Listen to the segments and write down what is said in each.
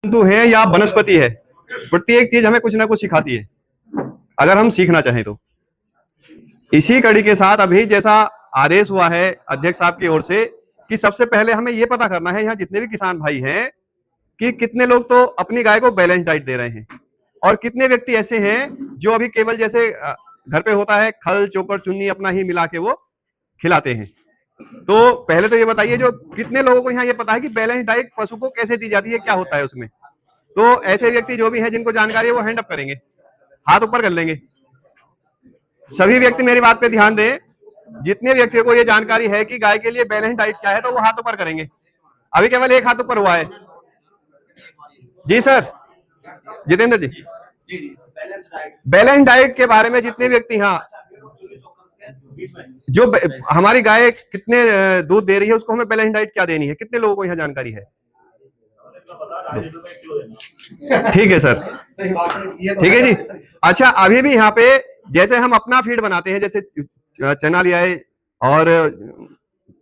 जंतु है या वनस्पति है, प्रत्येक चीज हमें कुछ ना कुछ सिखाती है अगर हम सीखना चाहें तो। इसी कड़ी के साथ अभी जैसा आदेश हुआ है अध्यक्ष साहब की ओर से कि सबसे पहले हमें यह पता करना है यहाँ जितने भी किसान भाई हैं कि कितने लोग तो अपनी गाय को बैलेंस डाइट दे रहे हैं और कितने व्यक्ति ऐसे हैं जो अभी केवल जैसे घर पे होता है खल चोकर चुन्नी अपना ही मिला के वो खिलाते हैं। तो पहले तो ये बताइए जो कितने लोगों को यहाँ ये पता है कि बैलेंस डाइट पशु को कैसे दी जाती है, क्या होता है उसमें। तो ऐसे व्यक्ति जो भी है जिनको जानकारी है वो हैंड अप करेंगे, हाथ ऊपर कर लेंगे। सभी व्यक्ति मेरी बात पे ध्यान दें, जितने व्यक्तियों को ये जानकारी है कि गाय के लिए बैलेंस डाइट क्या है तो वो हाथ ऊपर करेंगे। अभी केवल एक हाथ ऊपर हुआ है। जी सर, जितेंद्र जी, बैलेंस डाइट के बारे में जितने व्यक्ति, हाँ, जो हमारी गाय कितने दूध दे रही है उसको हमें बैलेंस डाइट क्या देनी है, कितने लोगों को यहाँ जानकारी है? ठीक है सर, ठीक है जी। अच्छा, अभी भी यहाँ पे जैसे हम अपना फीड बनाते हैं, जैसे चना ले आए और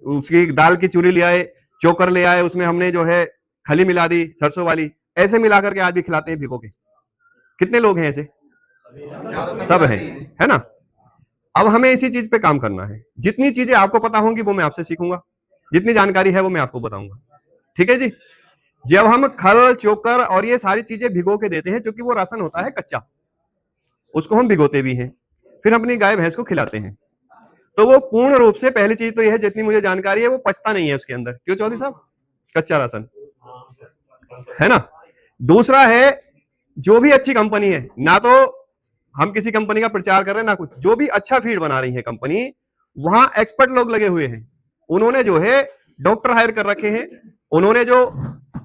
उसकी दाल की चूरी ले आए, चोकर ले आए, उसमें हमने जो है खली मिला दी सरसों वाली, ऐसे मिला करके आज भी खिलाते हैं भिगो के। कितने लोग हैं ऐसे? सब है ना। अब हमें इसी चीज पे काम करना है। जितनी चीजें आपको पता होंगी वो मैं आपसे सीखूंगा, जितनी जानकारी है वो मैं आपको बताऊंगा। ठीक है जी। जब हम खल चोकर और ये सारी चीजें भिगो के देते हैं, क्योंकि वो राशन होता है कच्चा, उसको हम भिगोते भी हैं, फिर अपनी गाय भैंस को खिलाते हैं, तो वो पूर्ण रूप से पहली चीज तो यह है, जितनी मुझे जानकारी है, वो पचता नहीं है उसके अंदर। क्यों चौधरी साहब? कच्चा राशन है ना। दूसरा है, जो भी अच्छी कंपनी है, ना तो हम किसी कंपनी का प्रचार कर रहे हैं ना कुछ, जो भी अच्छा फीड बना रही है कंपनी, वहां एक्सपर्ट लोग लगे हुए हैं, उन्होंने जो है डॉक्टर हायर कर रखे हैं, उन्होंने जो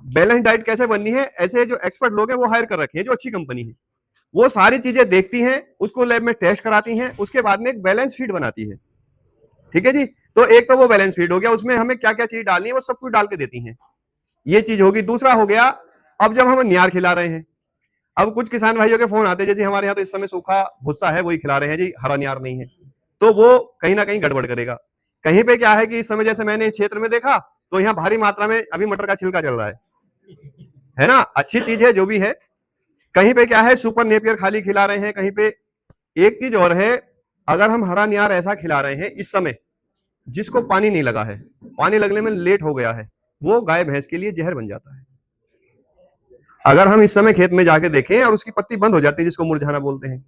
बैलेंस डाइट कैसे बननी है ऐसे जो एक्सपर्ट लोग हैं वो हायर कर रखे हैं। जो अच्छी कंपनी है वो सारी चीजें देखती हैं, उसको लैब में टेस्ट कराती हैं, उसके बाद में एक बैलेंस फीड बनाती है। ठीक है जी। तो एक तो वो बैलेंस फीड हो गया, उसमें हमें क्या क्या चीज डालनी है वो सब कुछ डाल के देती हैं, ये चीज होगी। दूसरा हो गया, अब जब हम नियार खिला रहे हैं, अब कुछ किसान भाइयों के फोन आते हैं, जैसे हमारे यहाँ तो इस समय सूखा भुस्सा है वही खिला रहे हैं जी, हरा नियार नहीं है, तो वो कहीं ना कहीं गड़बड़ करेगा। कहीं पे क्या है कि इस समय जैसे मैंने इस क्षेत्र में देखा तो यहाँ भारी मात्रा में अभी मटर का छिलका चल रहा है ना, अच्छी चीज है जो भी है। कहीं पे क्या है, सुपर नेपियर खाली खिला रहे हैं, कहीं पे एक चीज और है, अगर हम हरा नियार ऐसा खिला रहे हैं इस समय जिसको पानी नहीं लगा है, पानी लगने में लेट हो गया है, वो गाय भैंस के लिए जहर बन जाता है। अगर हम इस समय खेत में जाके देखें और उसकी पत्ती बंद हो जाती है, जिसको मुरझाना बोलते हैं,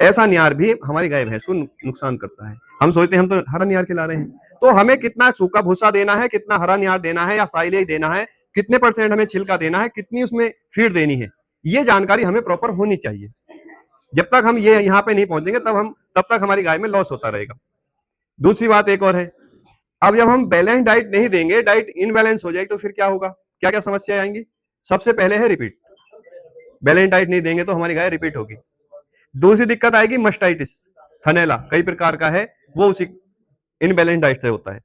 ऐसा नियार भी हमारी गाय भैंस को नुकसान करता है। हम सोचते हैं हम तो हरा नियार खिला रहे हैं, तो हमें कितना सूखा भूसा देना है, कितना हरा नियार देना है या साइलेज देना है, कितने % हमें छिलका देना है, कितनी उसमें फीड देनी है, ये जानकारी हमें प्रॉपर होनी चाहिए। जब तक हम ये यहाँ पे नहीं पहुंचेंगे तब तक हमारी गाय में लॉस होता रहेगा। दूसरी बात एक और है, अब जब हम बैलेंस डाइट नहीं देंगे, डाइट इनबैलेंस हो जाएगी, तो फिर क्या होगा, क्या क्या समस्या आएंगी? सबसे पहले है रिपीट, बैलेंस डाइट नहीं देंगे तो हमारी गाय रिपीट होगी। दूसरी दिक्कत आएगी मस्टाइटिस, थनैला कई प्रकार का है, वो उसी इनबैलेंस डाइट से होता है।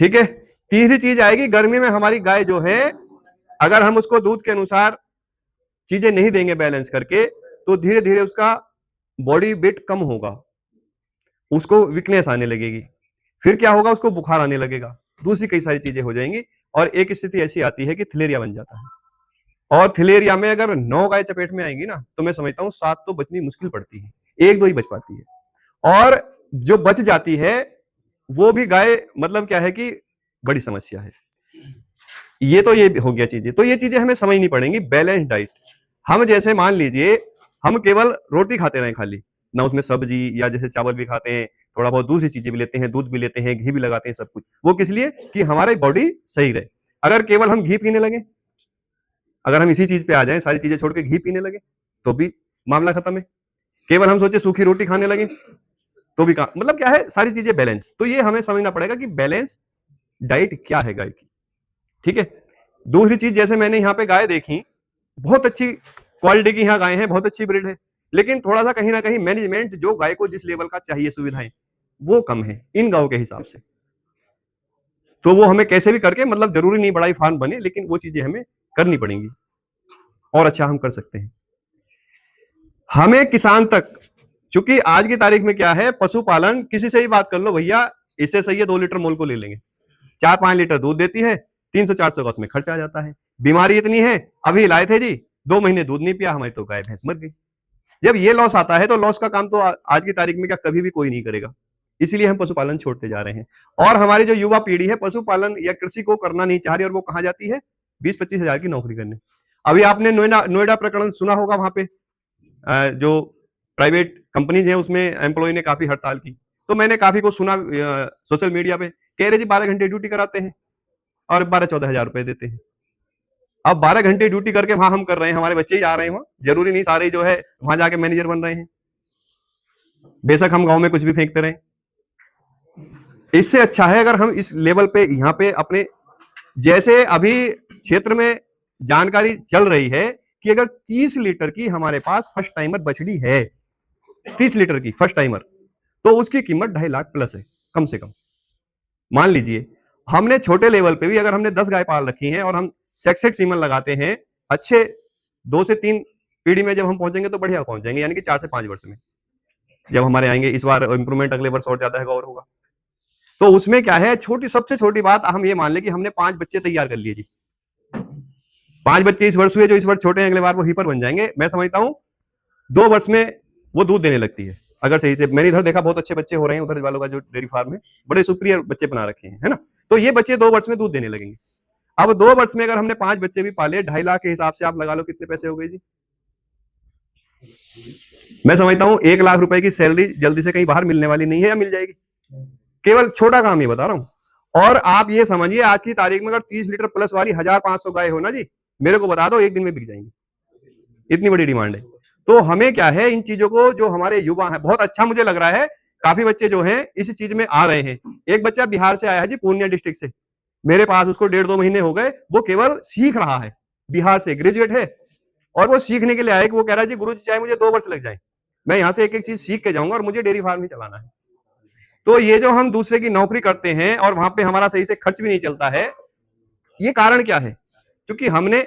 ठीक है। तीसरी चीज आएगी, गर्मी में हमारी गाय जो है, अगर हम उसको दूध के अनुसार चीजें नहीं देंगे बैलेंस करके, तो धीरे धीरे उसका बॉडी वेट कम होगा, उसको वीकनेस आने लगेगी, फिर क्या होगा, उसको बुखार आने लगेगा, दूसरी कई सारी चीजें हो जाएंगी, और एक स्थिति ऐसी आती है कि थिलेरिया बन जाता है। और थिलेरिया में अगर 9 गाय चपेट में आएंगी ना, तो मैं समझता हूं 7 तो बचनी मुश्किल पड़ती है, 1-2 ही बच पाती है, और जो बच जाती है वो भी गाय मतलब क्या है कि बड़ी समस्या है। ये तो ये हो गया चीजें, तो ये चीजें हमें समझनी पड़ेंगी। बैलेंस डाइट, हम जैसे मान लीजिए हम केवल रोटी खाते रहे खाली ना, उसमें सब्जी या जैसे चावल भी खाते हैं, थोड़ा बहुत दूसरी चीजें भी लेते हैं, दूध भी लेते हैं, घी भी लगाते हैं, सब कुछ वो किस लिए कि हमारी बॉडी सही रहे। अगर केवल हम घी पीने लगे, अगर हम इसी चीज पे आ जाएं, सारी चीजें छोड़ के घी पीने लगे, तो भी मामला खत्म है। केवल हम सोचे सूखी रोटी खाने लगे तो भी मतलब क्या है, सारी चीजें बैलेंस। तो ये हमें समझना पड़ेगा कि बैलेंस डाइट क्या है गाय की। ठीक है। दूसरी चीज, जैसे मैंने यहाँ पे गाय देखी, बहुत अच्छी क्वालिटी की यहाँ गाय है, बहुत अच्छी ब्रीड है, लेकिन थोड़ा सा कहीं ना कहीं मैनेजमेंट जो गाय को जिस लेवल का चाहिए सुविधाएं, वो कम है इन गांव के हिसाब से। तो वो हमें कैसे भी करके, मतलब जरूरी नहीं बड़ा ही फार्म बने, लेकिन वो चीजें हमें करनी पड़ेंगी और अच्छा हम कर सकते हैं। हमें किसान तक, चूंकि आज की तारीख में क्या है, पशुपालन किसी से ही बात कर लो, भैया इससे सही है 2 लीटर मोल को ले लेंगे, 4-5 लीटर दूध देती है, 300-400 का उसमें खर्चा आ जाता है। बीमारी इतनी है, अभी लाए थे जी, 2 महीने दूध नहीं पिया, हमारी तो गाय भैंस मर गई। जब ये लॉस आता है तो लॉस का काम तो आज की तारीख में क्या कभी भी कोई नहीं करेगा, इसीलिए हम पशुपालन छोड़ते जा रहे हैं। और हमारी जो युवा पीढ़ी है पशुपालन या कृषि को करना नहीं चाह रही, और वो कहाँ जाती है, 20-25 हजार की नौकरी करने। अभी आपने नोएडा प्रकरण सुना होगा, वहां पे जो प्राइवेट कंपनीज है उसमें एम्प्लॉय ने काफी हड़ताल की, तो मैंने काफी को सुना सोशल मीडिया पे, कह रहे जी 12 घंटे ड्यूटी कराते हैं और 12-14 हजार रुपए देते हैं। अब 12 घंटे ड्यूटी करके वहां हम कर रहे हैं, हमारे बच्चे ही आ रहे हैं वहां, जरूरी नहीं सारे जो है वहां जाके मैनेजर बन रहे हैं, बेशक हम गांव में कुछ भी फेंकते रहे। इससे अच्छा है अगर हम इस लेवल पे यहाँ पे अपने, जैसे अभी क्षेत्र में जानकारी चल रही है कि अगर 30 लीटर की हमारे पास फर्स्ट टाइमर बछड़ी है, 30 लीटर की फर्स्ट टाइमर, तो उसकी कीमत 2.5 लाख प्लस है कम से कम। मान लीजिए हमने छोटे लेवल पे भी अगर हमने 10 गाय पाल रखी हैं और हम सेक्सेट सीमन लगाते हैं, अच्छे 2 से 3 पीढ़ी में जब हम पहुंचेंगे तो बढ़िया पहुंच जाएंगे, यानी कि 4 से 5 वर्ष में जब हमारे आएंगे। इस बार इंप्रूवमेंट अगले वर्ष और ज्यादा है और होगा। तो उसमें क्या है, सबसे छोटी बात हम ये मान ले कि हमने 5 बच्चे तैयार कर लिए जी, 5 बच्चे इस वर्ष हुए, जो इस वर्ष छोटे हैं अगले बार वो हीपर बन जाएंगे। मैं समझता हूं 2 वर्ष में वो दूध देने लगती है अगर सही से। मैंने इधर देखा बहुत अच्छे बच्चे हो रहे हैं, उधर वालों का जो डेयरी फार्म है बड़े सुप्रियर बच्चे बना रखे हैं, है ना। तो ये बच्चे 2 वर्ष में दूध देने लगेंगे। अब 2 वर्ष में अगर हमने 5 बच्चे भी पाले, 2.5 लाख के हिसाब से आप लगा लो कितने पैसे हो गए जी। मैं समझता हूं 1 लाख रुपए की सैलरी जल्दी से कहीं बाहर मिलने वाली नहीं है, या मिल जाएगी। केवल छोटा काम ये बता रहा हूं। और आप ये समझिए आज की तारीख में अगर 30 लीटर प्लस वाली 1500 गाय हो ना जी, मेरे को बता दो, एक दिन में बिक जाएंगी, इतनी बड़ी डिमांड है। तो हमें क्या है, इन चीजों को, जो हमारे युवा हैं, बहुत अच्छा मुझे लग रहा है, काफी बच्चे जो हैं इस चीज में आ रहे हैं। एक बच्चा बिहार से आया है जी, पूर्णिया डिस्ट्रिक्ट से, मेरे पास, उसको 1.5-2 महीने हो गए, वो केवल सीख रहा है, बिहार से ग्रेजुएट है, और वो सीखने के लिए आया कि वो कह रहा है जी गुरुजी चाहे मुझे 2 वर्ष लग जाए, मैं यहाँ से एक एक चीज सीख के जाऊंगा और मुझे डेयरी फार्म ही चलाना है। तो ये जो हम दूसरे की नौकरी करते हैं और वहां पे हमारा सही से खर्च भी नहीं चलता है, ये कारण क्या है? क्योंकि हमने,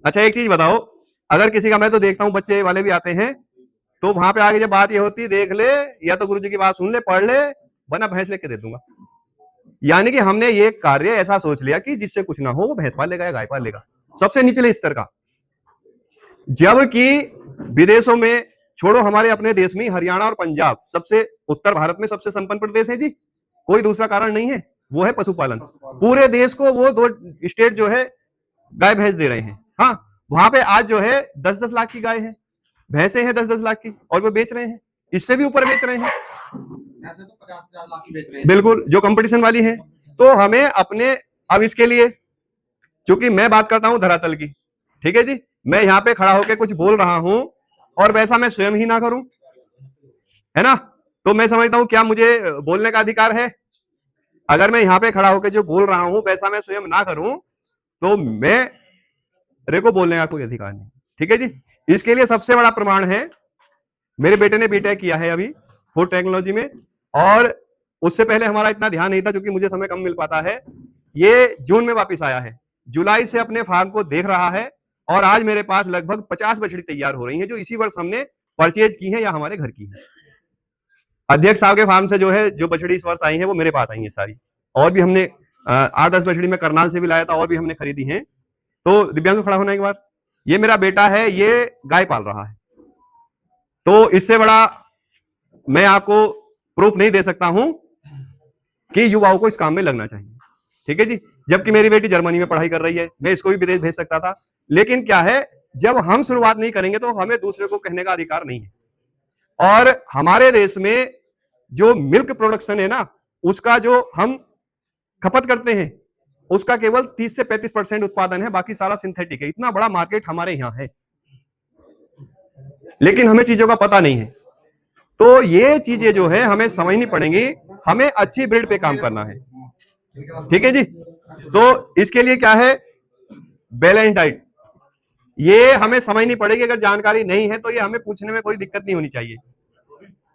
अच्छा एक चीज बताओ, अगर किसी का, मैं तो देखता हूं बच्चे वाले भी आते हैं, तो वहां पे आगे जब बात ये होती, देख ले, या तो गुरुजी की बात सुन ले, पढ़ ले, वरना भैंस लेके दे दूंगा। यानी कि हमने ये कार्य ऐसा सोच लिया कि जिससे कुछ ना हो वो भैंस पालेगा या गाय पालेगा, सबसे निचले स्तर का। जबकि विदेशों में छोड़ो, हमारे अपने देश में हरियाणा और पंजाब सबसे, उत्तर भारत में सबसे संपन्न प्रदेश है जी, कोई दूसरा कारण नहीं है, वो है पशुपालन। पूरे देश को वो 2 स्टेट जो है गाय भैंस दे रहे हैं। हाँ, वहां पे आज जो है 10-10 लाख की गाय है, भैंसे हैं 10-10 लाख की, और वो बेच रहे हैं, इससे भी ऊपर बेच रहे हैं, ऐसे तो 50-50 लाख की बेच रहे हैं, बिल्कुल, जो कंपटीशन वाली है। तो हमें अपने, अब इसके लिए, चूंकि मैं बात करता हूं धरातल की, ठीक है जी, मैं यहाँ पे खड़ा होकर कुछ बोल रहा हूं और वैसा मैं स्वयं ही ना करूं, है ना, तो मैं समझता हूं क्या मुझे बोलने का अधिकार है? अगर मैं यहाँ पे खड़ा होकर जो बोल रहा हूं वैसा मैं स्वयं ना करूं, तो मेरे को बोलने का कोई अधिकार नहीं, ठीक है जी। इसके लिए सबसे बड़ा प्रमाण है, मेरे बेटे ने बीटेक किया है अभी फूड टेक्नोलॉजी में, और उससे पहले हमारा इतना ध्यान नहीं था क्योंकि मुझे समय कम मिल पाता है। ये जून में वापस आया है, जुलाई से अपने फार्म को देख रहा है, और आज मेरे पास लगभग 50 बछड़ी तैयार हो रही हैं, जो इसी वर्ष हमने परचेज की है या हमारे घर की है। अध्यक्ष साहब के फार्म से जो है, जो बछड़ी इस वर्ष आई है वो मेरे पास आई है सारी, और भी हमने 8-10 बछड़ी में करनाल से भी लाया था, और भी हमने खरीदी है। तो दिव्यांग खड़ा होने के बाद, ये मेरा बेटा है, ये गाय पाल रहा है, तो इससे बड़ा मैं आपको प्रूफ नहीं दे सकता हूं कि युवाओं को इस काम में लगना चाहिए, ठीक है जी। जबकि मेरी बेटी जर्मनी में पढ़ाई कर रही है, मैं इसको भी विदेश भेज सकता था, लेकिन क्या है, जब हम शुरुआत नहीं करेंगे तो हमें दूसरे को कहने का अधिकार नहीं है। और हमारे देश में जो मिल्क प्रोडक्शन है ना, उसका जो हम खपत करते हैं, उसका केवल 30 से 35% उत्पादन है, बाकी सारा सिंथेटिक है। इतना बड़ा मार्केट हमारे यहां है, लेकिन हमें चीजों का पता नहीं है। तो ये चीजें जो है हमें समझनी पड़ेंगी, हमें अच्छी ब्रीड पे काम करना है, ठीक है जी। तो इसके लिए क्या है, बैलेंस डाइट, ये हमें समझनी पड़ेगी। अगर जानकारी नहीं है तो ये हमें पूछने में कोई दिक्कत नहीं होनी चाहिए।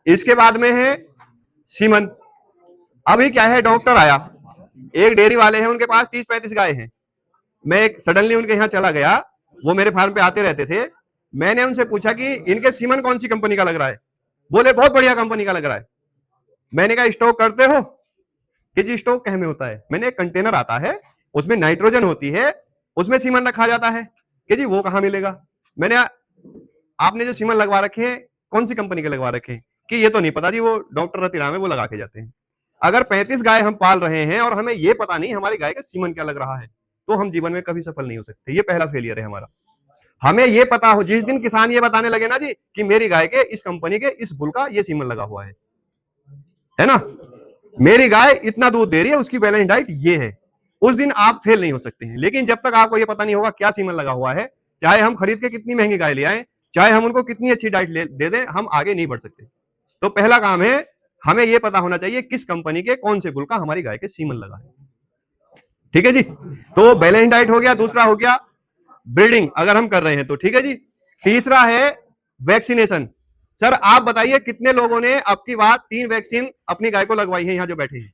इसके बाद में है सीमन। अभी क्या है, डॉक्टर आया, एक डेयरी वाले हैं, उनके पास 30-35 गाय हैं। मैं एक सडनली उनके यहाँ चला गया, वो मेरे फार्म पे आते रहते थे। मैंने उनसे पूछा कि इनके सीमन कौन सी कंपनी का लग रहा है? बोले बहुत बढ़िया कंपनी का लग रहा है। मैंने कहा स्टॉक करते हो? कि जी स्टॉक कह में होता है। मैंने, एक कंटेनर आता है, उसमें नाइट्रोजन होती है, उसमें सीमन रखा जाता है कि जी वो कहाँ मिलेगा। मैंने आपने जो सीमन लगवा रखे हैं कौन सी कंपनी के लगवा रखे हैं कि ये तो नहीं पता जी, वो डॉक्टर रतिराम है वो लगा के जाते हैं। अगर 35 गाय हम पाल रहे हैं और हमें ये पता नहीं हमारी गाय का सीमन क्या लग रहा है, तो हम जीवन में कभी सफल नहीं हो सकते। ये पहला फेलियर है हमारा। हमें ये पता हो, जिस दिन किसान ये बताने लगे ना जी कि मेरी गाय के इस कंपनी के इस बुल का ये सीमन लगा हुआ है ना, मेरी गाय इतना दूध दे रही है, उसकी बैलेंस डाइट ये है, उस दिन आप फेल नहीं हो सकते हैं। लेकिन जब तक आपको ये पता नहीं होगा क्या सीमन लगा हुआ है, चाहे हम खरीद के कितनी महंगी गाय ले आए, चाहे हम उनको कितनी अच्छी डाइट दे दें, हम आगे नहीं बढ़ सकते। तो पहला काम है हमें यह पता होना चाहिए किस कंपनी के कौन से बुल का हमारी गाय के सीमन लगा है। ठीक है जी, तो बैलेंस डाइट हो गया। दूसरा हो गया ब्रीडिंग, अगर हम कर रहे हैं तो। ठीक है जी, तीसरा है वैक्सीनेशन। सर आप बताइए कितने लोगों ने अब की बार 3 वैक्सीन अपनी गाय को लगवाई है, यहां जो बैठे हैं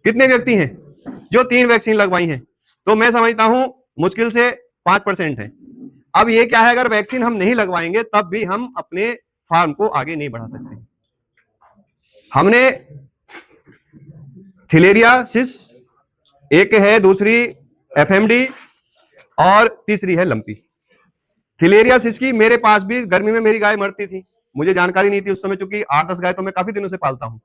कितने व्यक्ति हैं जो 3 वैक्सीन लगवाई हैं? तो मैं समझता हूं मुश्किल से 5% है। अब ये क्या है, अगर वैक्सीन हम नहीं लगवाएंगे तब भी हम अपने फार्म को आगे नहीं बढ़ा सकते। हमने थिलेरियासिस एक है, दूसरी एफएमडी और तीसरी है लंपी। थिलेरियासिस की मेरे पास भी गर्मी में मेरी गाय मरती थी, मुझे जानकारी नहीं थी उस समय, चूंकि 8-10 गाय तो मैं काफी दिनों से पालता हूं।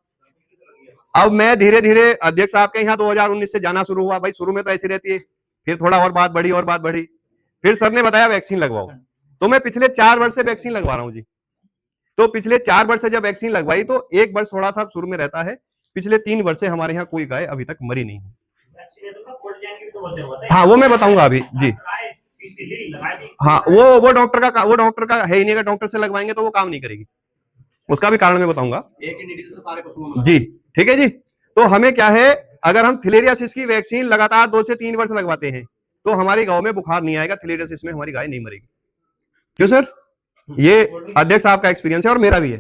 अब मैं धीरे धीरे अध्यक्ष साहब के यहाँ 2019 से जाना शुरू हुआ। भाई शुरू में तो ऐसी रहती है, फिर थोड़ा और बात बढ़ी, फिर सर ने बताया वैक्सीन लगवाओ। तो मैं पिछले 4 वर्ष से वैक्सीन लगवा रहा हूं जी। तो पिछले 4 वर्ष से जब वैक्सीन लगवाई तो 1 वर्ष थोड़ा सा शुरू में रहता है, पिछले 3 वर्ष से हमारे यहाँ कोई गाय अभी तक मरी नहीं है। हाँ वो मैं बताऊंगा अभी जी। हाँ वो डॉक्टर का है ही नहीं, अगर डॉक्टर से लगवाएंगे तो वो काम नहीं करेगी, उसका भी कारण मैं बताऊंगा एक ही नीडल से सारे पशुओं जी। ठीक है जी, तो हमें क्या है, अगर हम थिलेरियासिस की वैक्सीन लगातार 2 से 3 वर्ष लगवाते हैं तो हमारी गांव में बुखार नहीं आएगा, थिलेरियासिस में हमारी गाय नहीं मरेगी। क्यों सर? ये अध्यक्ष साहब का एक्सपीरियंस है और मेरा भी है।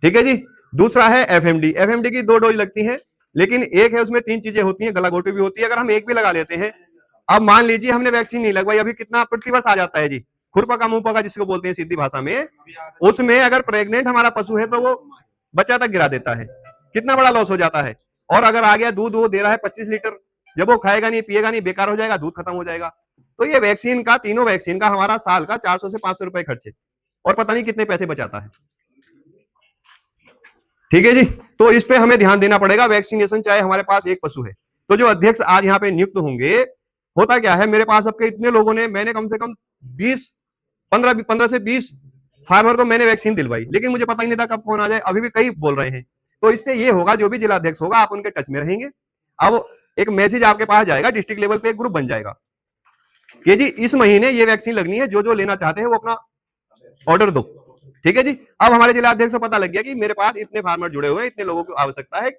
ठीक है जी, दूसरा है एफएमडी। एफएमडी की 2 डोज लगती हैं, लेकिन एक है उसमें 3 चीजें होती हैं, गलाघोटू भी होती है। अगर हम एक भी लगा लेते हैं, अब मान लीजिए हमने वैक्सीन नहीं लगवाई, अभी कितना प्रतिवर्ष आ जाता है जी, खुरपा का मुंह पका जिसको बोलते हैं सीधी भाषा में, उसमें अगर प्रेग्नेंट हमारा पशु है तो वो बच्चा तक गिरा देता है, कितना बड़ा लॉस हो जाता है। और अगर आ गया दूध वो दे रहा है 25 लीटर, जब वो खाएगा नहीं पिएगा नहीं, बेकार हो जाएगा, दूध खत्म हो जाएगा। तो ये वैक्सीन का, तीनों वैक्सीन का हमारा साल का 400 से 500 रुपए खर्च है और पता नहीं कितने पैसे बचाता है। ठीक है जी, तो इस पे हमें ध्यान देना पड़ेगा वैक्सीनेशन, चाहे हमारे पास एक पशु है। तो जो अध्यक्ष आज यहाँ पे नियुक्त होंगे, होता क्या है, मेरे पास अब के इतने लोगों ने, मैंने कम से कम 15 से 20 फार्मर को मैंने वैक्सीन दिलवाई, लेकिन मुझे पता ही नहीं था कब कौन आ जाए, अभी भी कई बोल रहे हैं। तो इससे ये होगा, जो भी जिला अध्यक्ष होगा आप उनके टच में रहेंगे। अब एक मैसेज आपके पास जाएगा, डिस्ट्रिक्ट लेवल पे एक ग्रुप बन जाएगा कि जी इस महीने ये वैक्सीन लगनी है, जो जो लेना चाहते हैं वो अपना ऑर्डर दो। ठीक है जी, अब हमारे जिला अध्यक्ष को पता लग गया कि मेरे पास इतने फार्मर जुड़े हुए हैं, इतने लोगों की आवश्यकता है,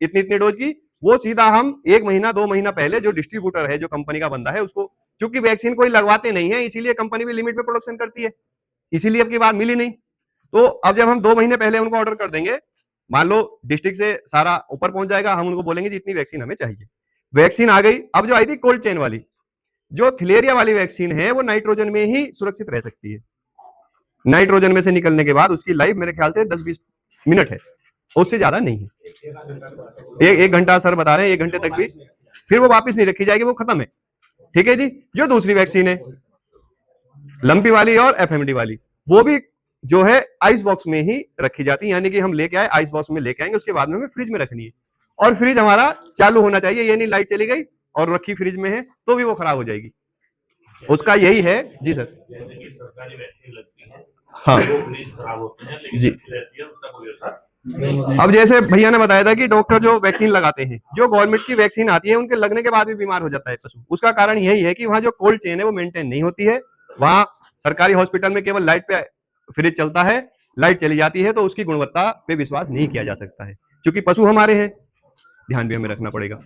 इतनी डोज की। वो सीधा हम 1 महीना 2 महीना पहले जो डिस्ट्रीब्यूटर है, जो कंपनी का बंदा है, उसको, क्योंकि वैक्सीन कोई लगवाते नहीं है, इसीलिए कंपनी भी लिमिट में प्रोडक्शन करती है, इसीलिए अब की बार मिली नहीं। तो अब जब हम 2 महीने पहले उनको ऑर्डर कर देंगे, मान लो डिस्ट्रिक्ट से सारा ऊपर पहुंच जाएगा, हम उनको बोलेंगे जी इतनी वैक्सीन हमें चाहिए, वैक्सीन आ गई। अब जो आई थी कोल्ड चेन वाली, जो थिलेरिया वाली वैक्सीन है, वो नाइट्रोजन में ही सुरक्षित रह सकती है। नाइट्रोजन में से निकलने के बाद उसकी लाइफ मेरे ख्याल से 10-20 मिनट है, उससे ज्यादा नहीं है। एक घंटा सर बता रहे हैं, 1 घंटे तक भी, फिर वो वापस नहीं रखी जाएगी, वो खत्म है। ठीक है जी, जो दूसरी वैक्सीन है लंपी वाली और एफएमडी वाली, वो भी जो है आइस बॉक्स में ही रखी जाती है, यानी कि हम लेके आए आइस बॉक्स में लेके आएंगे, उसके बाद में हमें फ्रिज में रखनी है। और फ्रिज हमारा चालू होना चाहिए, ये नहीं लाइट चली गई और रखी फ्रिज में है तो भी वो खराब हो जाएगी। उसका यही है जी सर। हाँ जी, अब जैसे भैया ने बताया था कि डॉक्टर जो वैक्सीन लगाते हैं, जो गवर्नमेंट की वैक्सीन आती है, उनके लगने के बाद भी बीमार हो जाता है पशु। उसका कारण यही है कि वहाँ जो कोल्ड चेन है वो मेंटेन नहीं होती है। वहाँ सरकारी हॉस्पिटल में केवल लाइट पे फ्रिज चलता है, लाइट चली जाती है तो उसकी गुणवत्ता पे विश्वास नहीं किया जा सकता है, क्योंकि पशु हमारे हैं, ध्यान भी हमें रखना पड़ेगा।